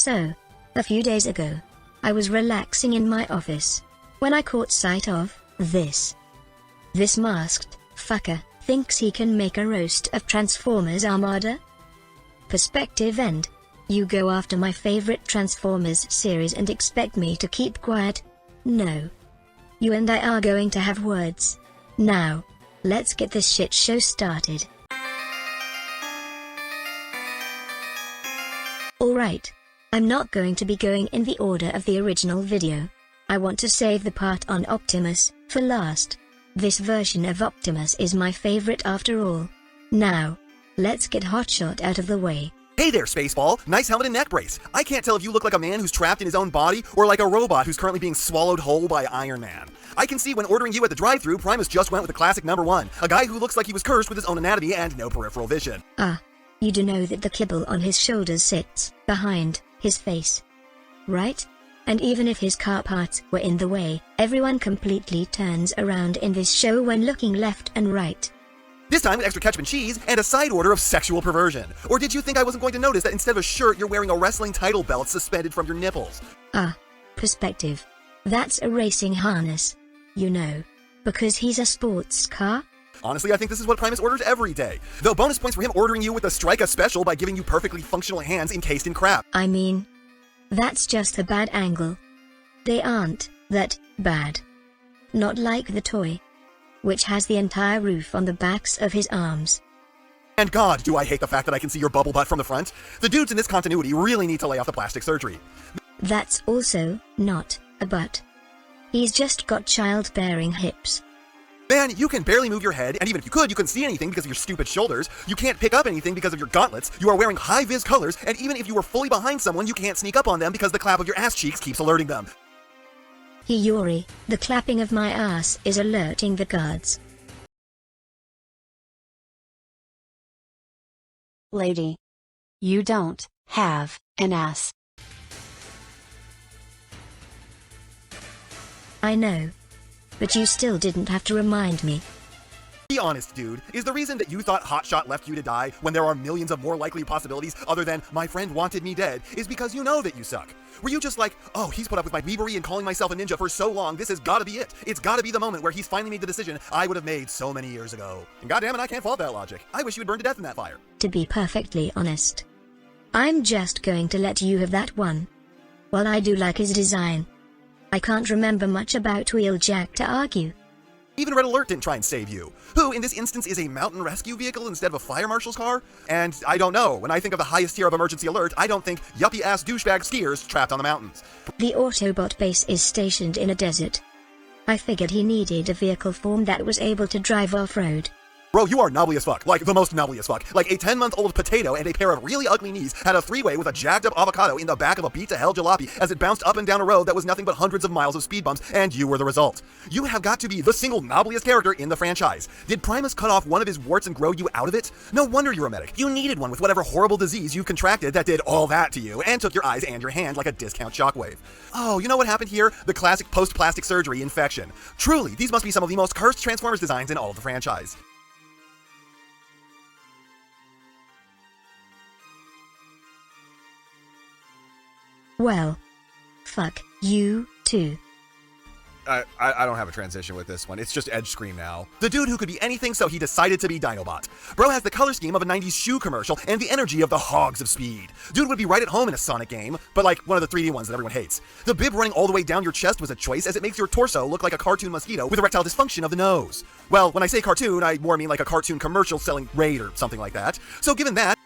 So, a few days ago, I was relaxing in my office when I caught sight of this. This masked fucker thinks he can make a roast of Transformers Armada? Perspective end. You go after my favorite Transformers series and expect me to keep quiet? No. You and I are going to have words. Now, let's get this shit show started. Alright. I'm not going to be going in the order of the original video. I want to save the part on Optimus for last. This version of Optimus is my favorite after all. Now, let's get Hotshot out of the way. Hey there, Spaceball. Nice helmet and neck brace. I can't tell if you look like a man who's trapped in his own body or like a robot who's currently being swallowed whole by Iron Man. I can see when ordering you at the drive-thru, Primus just went with the classic #1, a guy who looks like he was cursed with his own anatomy and no peripheral vision. You do know that the kibble on his shoulders sits behind his face, right? And even if his car parts were in the way, everyone completely turns around in this show when looking left and right. This time with extra ketchup and cheese and a side order of sexual perversion. Or did you think I wasn't going to notice that instead of a shirt, you're wearing a wrestling title belt suspended from your nipples? Perspective. That's a racing harness. You know. Because he's a sports car? Honestly, I think this is what Primus orders every day. Though bonus points for him ordering you with a Strika special by giving you perfectly functional hands encased in crap. I mean, that's just a bad angle. They aren't that bad. Not like the toy, which has the entire roof on the backs of his arms. And God, do I hate the fact that I can see your bubble butt from the front. The dudes in this continuity really need to lay off the plastic surgery. That's also not a butt. He's just got childbearing hips. Man, you can barely move your head, and even if you couldn't see anything because of your stupid shoulders. You can't pick up anything because of your gauntlets. You are wearing high-vis colors, and even if you were fully behind someone, you can't sneak up on them because the clap of your ass cheeks keeps alerting them. Yuri, the clapping of my ass is alerting the guards. Lady, you don't have an ass. I know. But you still didn't have to remind me. Be honest, dude. Is the reason that you thought Hotshot left you to die when there are millions of more likely possibilities other than my friend wanted me dead is because you know that you suck? Were you just like, oh, he's put up with my weebery and calling myself a ninja for so long, this has gotta be it. It's gotta be the moment where he's finally made the decision I would have made so many years ago. And goddammit, I can't fault that logic. I wish you would burn to death in that fire. To be perfectly honest, I'm just going to let you have that one. While I do like his design, I can't remember much about Wheeljack to argue. Even Red Alert didn't try and save you, who in this instance is a mountain rescue vehicle instead of a fire marshal's car. And I don't know, when I think of the highest tier of emergency alert, I don't think yuppie-ass douchebag skiers trapped on the mountains. The Autobot base is stationed in a desert. I figured he needed a vehicle form that was able to drive off-road. Bro, you are knobbly as fuck. Like, the most knobbly as fuck. Like, a 10-month-old potato and a pair of really ugly knees had a three-way with a jacked-up avocado in the back of a beat-to-hell jalopy as it bounced up and down a road that was nothing but hundreds of miles of speed bumps, and you were the result. You have got to be the single knobbliest character in the franchise. Did Primus cut off one of his warts and grow you out of it? No wonder you're a medic. You needed one with whatever horrible disease you contracted that did all that to you, and took your eyes and your hand like a discount shockwave. Oh, you know what happened here? The classic post-plastic surgery infection. Truly, these must be some of the most cursed Transformers designs in all of the franchise. Well, fuck you too. I don't have a transition with this one. It's just Edge Scream now. The dude who could be anything, so he decided to be Dinobot. Bro has the color scheme of a 90s shoe commercial and the energy of the Hogs of Speed. Dude would be right at home in a Sonic game, but like one of the 3D ones that everyone hates. The bib running all the way down your chest was a choice as it makes your torso look like a cartoon mosquito with erectile dysfunction of the nose. Well, when I say cartoon, I more mean like a cartoon commercial selling Raid or something like that. So given that...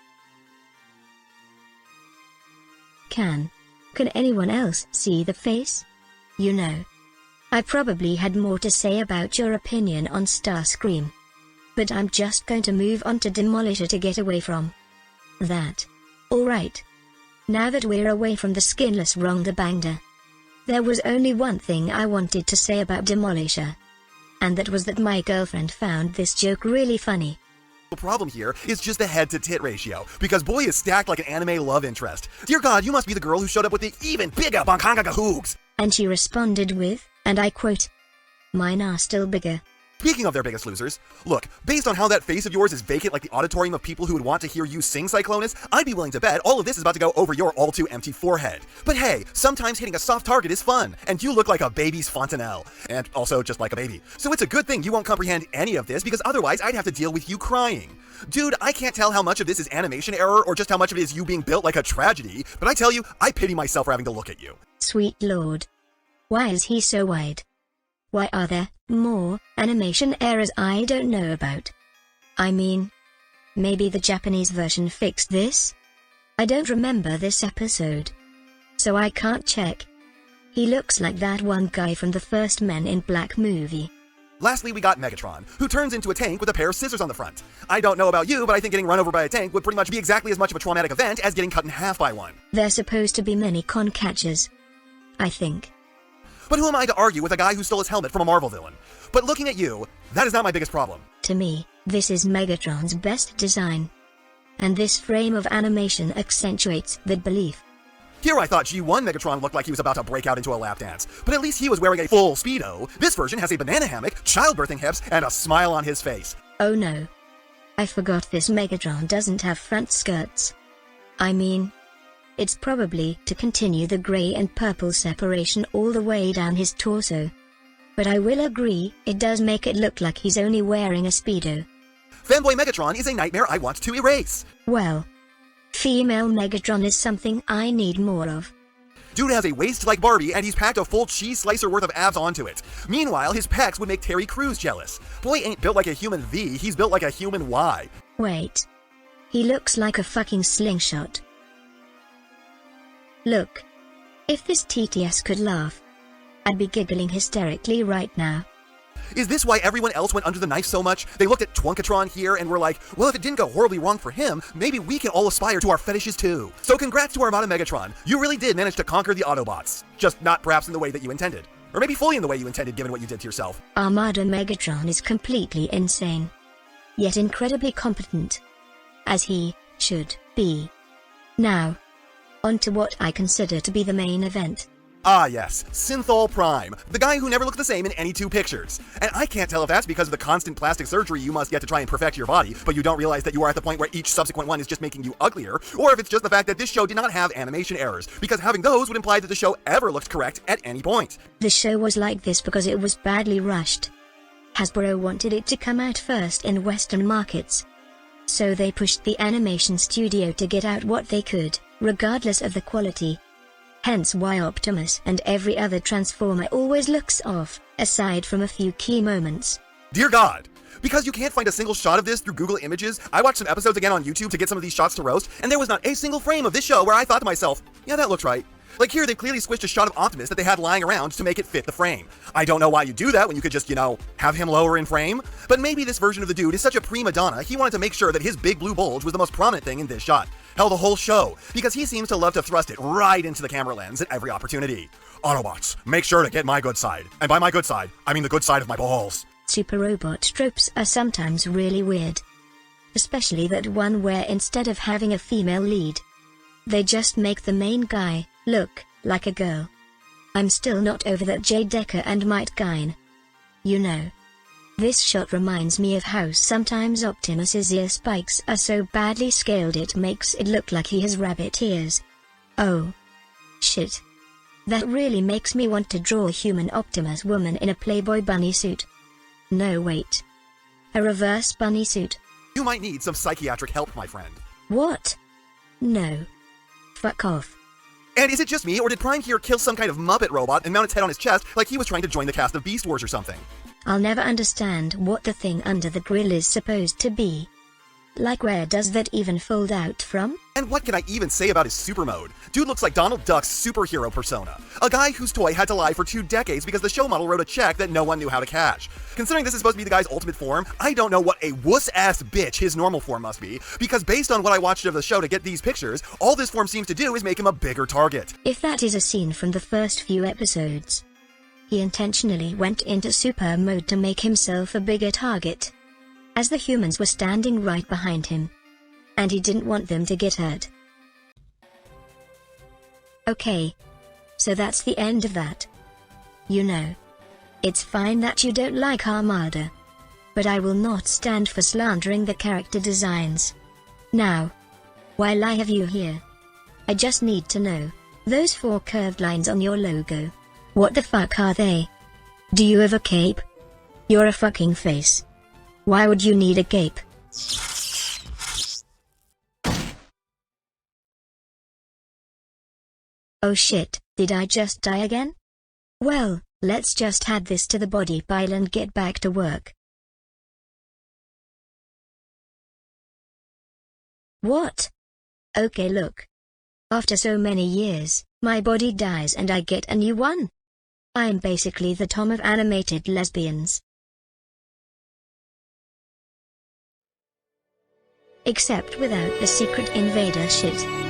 Can anyone else see the face? You know, I probably had more to say about your opinion on Starscream. But I'm just going to move on to Demolisher to get away from that. Alright. Now that we're away from the skinless Rhonda, there was only one thing I wanted to say about Demolisher. And that was that my girlfriend found this joke really funny. The problem here is just the head-to-tit ratio, because boy is stacked like an anime love interest. Dear God, you must be the girl who showed up with the even bigger Bankanga Hoogs. And she responded with, and I quote, "Mine are still bigger." Speaking of their biggest losers, look, based on how that face of yours is vacant like the auditorium of people who would want to hear you sing Cyclonus, I'd be willing to bet all of this is about to go over your all-too-empty forehead. But hey, sometimes hitting a soft target is fun, and you look like a baby's fontanelle. And also just like a baby. So it's a good thing you won't comprehend any of this, because otherwise I'd have to deal with you crying. Dude, I can't tell how much of this is animation error or just how much of it is you being built like a tragedy, but I tell you, I pity myself for having to look at you. Sweet Lord. Why is he so wide? Why are there more animation errors I don't know about? I mean, maybe the Japanese version fixed this? I don't remember this episode, so I can't check. He looks like that one guy from the first Men in Black movie. Lastly, we got Megatron, who turns into a tank with a pair of scissors on the front. I don't know about you, but I think getting run over by a tank would pretty much be exactly as much of a traumatic event as getting cut in half by one. There's supposed to be many con catchers, I think. But who am I to argue with a guy who stole his helmet from a Marvel villain? But looking at you, that is not my biggest problem. To me, this is Megatron's best design. And this frame of animation accentuates the belief. Here I thought G1 Megatron looked like he was about to break out into a lap dance, but at least he was wearing a full Speedo. This version has a banana hammock, childbirthing hips, and a smile on his face. Oh no. I forgot this Megatron doesn't have front skirts. I mean, it's probably to continue the grey and purple separation all the way down his torso. But I will agree, it does make it look like he's only wearing a Speedo. Fanboy Megatron is a nightmare I want to erase. Well, female Megatron is something I need more of. Dude has a waist like Barbie and he's packed a full cheese slicer worth of abs onto it. Meanwhile, his pecs would make Terry Crews jealous. Boy ain't built like a human V, he's built like a human Y. Wait. He looks like a fucking slingshot. Look. If this TTS could laugh, I'd be giggling hysterically right now. Is this why everyone else went under the knife so much? They looked at Twonkatron here and were like, well, if it didn't go horribly wrong for him, maybe we can all aspire to our fetishes too. So congrats to Armada Megatron. You really did manage to conquer the Autobots. Just not perhaps in the way that you intended. Or maybe fully in the way you intended given what you did to yourself. Armada Megatron is completely insane. Yet incredibly competent. As he should be. Now, on to what I consider to be the main event. Ah yes, Synthol Prime, the guy who never looked the same in any two pictures. And I can't tell if that's because of the constant plastic surgery you must get to try and perfect your body, but you don't realize that you are at the point where each subsequent one is just making you uglier, or if it's just the fact that this show did not have animation errors, because having those would imply that the show ever looked correct at any point. The show was like this because it was badly rushed. Hasbro wanted it to come out first in Western markets. So they pushed the animation studio to get out what they could, regardless of the quality. Hence why Optimus and every other Transformer always looks off, aside from a few key moments. Dear God! Because you can't find a single shot of this through Google Images, I watched some episodes again on YouTube to get some of these shots to roast, and there was not a single frame of this show where I thought to myself, yeah, that looks right. Like here, they clearly squished a shot of Optimus that they had lying around to make it fit the frame. I don't know why you do that when you could just, have him lower in frame, but maybe this version of the dude is such a prima donna, he wanted to make sure that his big blue bulge was the most prominent thing in this shot. Hell, the whole show, because he seems to love to thrust it right into the camera lens at every opportunity. Autobots, make sure to get my good side. And by my good side, I mean the good side of my balls. Super robot tropes are sometimes really weird. Especially that one where instead of having a female lead, they just make the main guy look like a girl. I'm still not over that Jade Decker and Might Gine. This shot reminds me of how sometimes Optimus's ear spikes are so badly scaled it makes it look like he has rabbit ears. Oh. Shit. That really makes me want to draw a human Optimus woman in a Playboy bunny suit. No wait. A reverse bunny suit. You might need some psychiatric help, my friend. What? No. Fuck off. And is it just me, or did Prime here kill some kind of Muppet robot and mount its head on his chest like he was trying to join the cast of Beast Wars or something? I'll never understand what the thing under the grill is supposed to be. Like where does that even fold out from? And what can I even say about his super mode? Dude looks like Donald Duck's superhero persona. A guy whose toy had to lie for 2 decades because the show model wrote a check that no one knew how to cash. Considering this is supposed to be the guy's ultimate form, I don't know what a wuss-ass bitch his normal form must be, because based on what I watched of the show to get these pictures, all this form seems to do is make him a bigger target. If that is a scene from the first few episodes, he intentionally went into super mode to make himself a bigger target, as the humans were standing right behind him. And he didn't want them to get hurt. Okay. So that's the end of that. It's fine that you don't like Armada. but I will not stand for slandering the character designs. Now, while I have you here, I just need to know, those 4 curved lines on your logo, what the fuck are they? Do you have a cape? You're a fucking face. Why would you need a cape? Oh shit, did I just die again? Well, let's just add this to the body pile and get back to work. What? Okay, look. After so many years, my body dies and I get a new one. I'm basically the Tom of animated lesbians. Except without the secret invader shit.